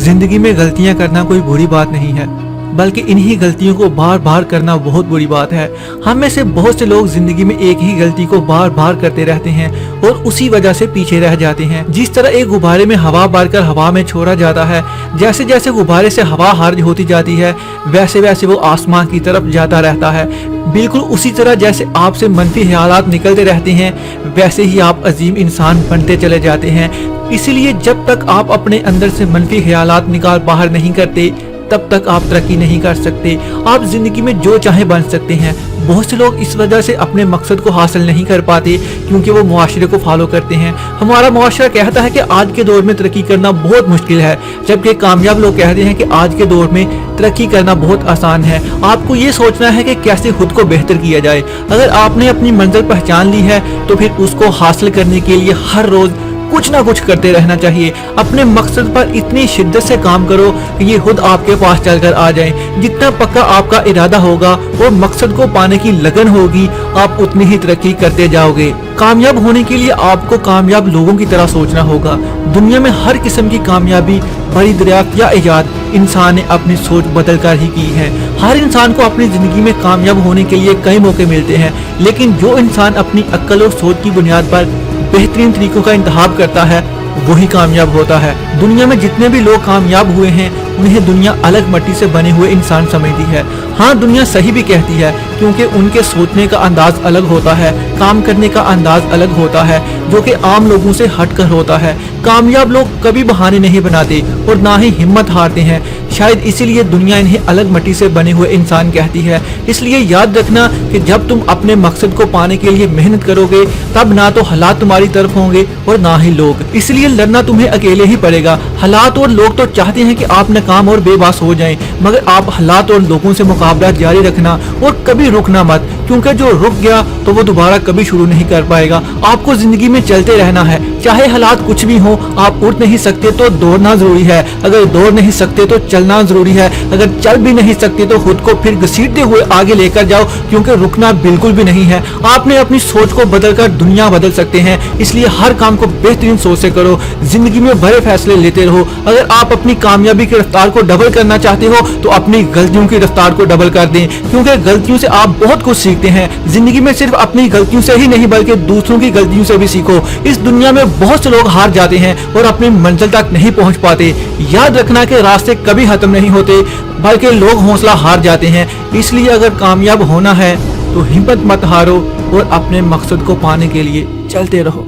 जिंदगी में गलतियां करना कोई बुरी बात नहीं है, बल्कि इन्हीं गलतियों को बार बार करना बहुत बुरी बात है। हम में से बहुत से लोग जिंदगी में एक ही गलती को बार बार करते रहते हैं और उसी वजह से पीछे रह जाते हैं। जिस तरह एक गुब्बारे में हवा भरकर हवा में छोड़ा जाता है, जैसे जैसे गुब्बारे से हवा खारिज होती जाती है वैसे वैसे वो आसमान की तरफ जाता रहता है। बिल्कुल उसी तरह जैसे आपसे मनफी ख्यालात निकलते रहते हैं वैसे ही आप अजीम इंसान बनते चले जाते हैं। इसीलिए जब तक आप अपने अंदर से मनफी ख्यालात निकाल बाहर नहीं करते तब तक आप तरक्की नहीं कर सकते। आप जिंदगी में जो चाहे बन सकते हैं। बहुत से लोग इस वजह से अपने मकसद को हासिल नहीं कर पाते क्योंकि वो मुआशरे को फॉलो करते हैं। हमारा मुआशरा कहता है कि आज के दौर में तरक्की करना बहुत मुश्किल है, जबकि कामयाब लोग कहते हैं कि आज के दौर में तरक्की करना बहुत आसान है। आपको ये सोचना है कि कैसे खुद को बेहतर किया जाए। अगर आपने अपनी मंजिल पहचान ली है तो फिर उसको हासिल करने के लिए हर रोज कुछ ना कुछ करते रहना चाहिए। अपने मकसद पर इतनी शिद्दत से काम करो कि ये खुद आपके पास चलकर आ जाए। जितना पक्का आपका इरादा होगा और मकसद को पाने की लगन होगी, आप उतनी ही तरक्की करते जाओगे। कामयाब होने के लिए आपको कामयाब लोगों की तरह सोचना होगा। दुनिया में हर किस्म की कामयाबी, बड़ी दरियाफ्त या इजाद इंसान ने अपनी सोच बदल कर ही की है। हर इंसान को अपनी जिंदगी में कामयाब होने के लिए कई मौके मिलते हैं, लेकिन जो इंसान अपनी अक्ल और सोच की बुनियाद पर बेहतरीन तरीकों का इंतखाब करता है वही कामयाब होता है। दुनिया में जितने भी लोग कामयाब हुए हैं उन्हें दुनिया अलग मिट्टी से बने हुए इंसान समझती है। हाँ, दुनिया सही भी कहती है क्योंकि उनके सोचने का अंदाज अलग होता है, काम करने का अंदाज अलग होता है जो कि आम लोगों से हटकर होता है। कामयाब लोग कभी बहाने नहीं बनाते और ना ही हिम्मत हारते हैं। शायद इसीलिए दुनिया इन्हें अलग मिट्टी से बने हुए इंसान कहती है। इसलिए याद रखना कि जब तुम अपने मकसद को पाने के लिए मेहनत करोगे तब ना तो हालात तुम्हारी तरफ होंगे और ना ही लोग। इसलिए लड़ना तुम्हें अकेले ही पड़ेगा। हालात और लोग तो चाहते हैं कि आप नाकाम और बेबस हो जाएं, मगर आप हालात और लोगों से मुकाबला जारी रखना और कभी रुकना मत, क्योंकि जो रुक गया तो वो दोबारा कभी शुरू नहीं कर पाएगा। आपको जिंदगी में चलते रहना है, चाहे हालात कुछ भी हो। आप उठ नहीं सकते तो दौड़ना जरूरी है, अगर दौड़ नहीं सकते तो चलना जरूरी है, अगर चल भी नहीं सकते तो खुद को फिर घसीटते हुए आगे लेकर जाओ, क्योंकि रुकना बिल्कुल भी नहीं है। आपने अपनी सोच को बदलकर दुनिया बदल सकते हैं। इसलिए हर काम को बेहतरीन सोच से करो, जिंदगी में बड़े फैसले लेते रहो। अगर आप अपनी कामयाबी की रफ्तार को डबल करना चाहते हो तो अपनी गलतियों की रफ्तार को डबल कर दें, क्योंकि गलतियों से आप बहुत कुछ सीखते हैं। जिंदगी में सिर्फ अपनी गलतियों से ही नहीं बल्कि दूसरों की गलतियों से भी सीखो। इस दुनिया में बहुत से लोग हार जाते हैं और अपनी मंजिल तक नहीं पहुंच पाते। याद रखना कि रास्ते कभी खत्म नहीं होते बल्कि लोग हौसला हार जाते हैं। इसलिए अगर कामयाब होना है तो हिम्मत मत हारो और अपने मकसद को पाने के लिए चलते रहो।